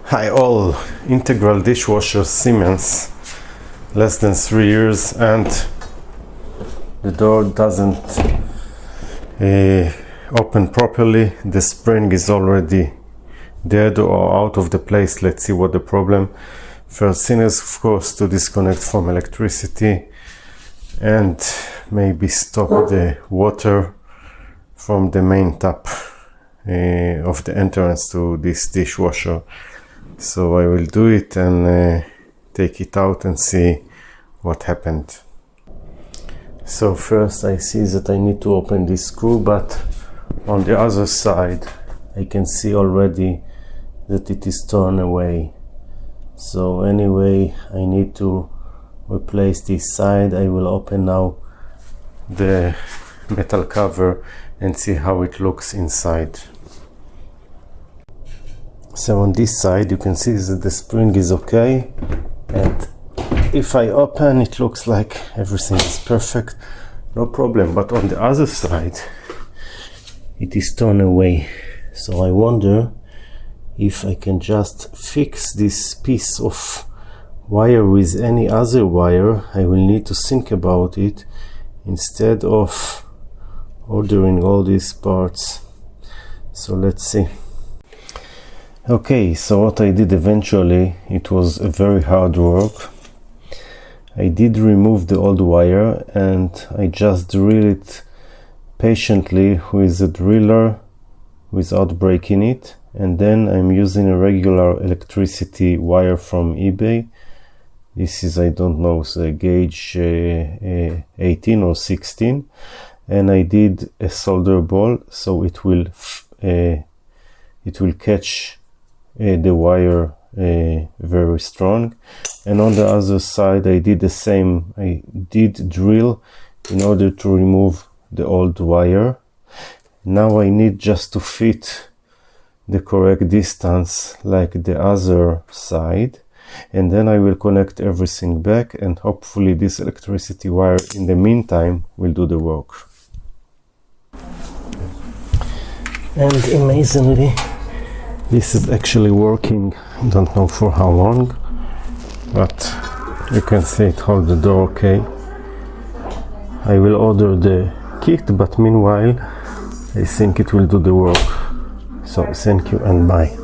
Hi all, integral dishwasher Siemense, less than 3 years, and the door doesn't open properly. The spring is already dead or out of the place. Let's see what the problem. First thing is, of course, to disconnect from electricity and maybe stop the water from the main tap of the entrance to this dishwasher. So I will do it and take it out and see what happened. So first I see that I need to open this screw, but on the other side I can see already that it is torn away. So anyway, I need to replace this side. I will open now the metal cover and see how it looks inside. So on this side you can see that the spring is okay, and if I open it looks like everything is perfect, no problem, but on the other side it is torn away. So I wonder if I can just fix this piece of wire with any other wire. I will need to think about it instead of ordering all these parts. So let's see. Okay, so what I did eventually, it was a very hard work. I did remove the old wire and I just drill it patiently with a driller without breaking it, and then I'm using a regular electricity wire from eBay. This is, I don't know, the gauge 18 or 16, and I did a solder ball so it will catch the wire very strong. And on the other side I did the same. I did drill in order to remove the old wire. Now I need just to fit the correct distance like the other side, and then I will connect everything back, and hopefully this electricity wire in the meantime will do the work. And amazingly this is actually working. I don't know for how long, but you can see it holds the door okay. I will order the kit, but meanwhile I think it will do the work. So thank you and bye.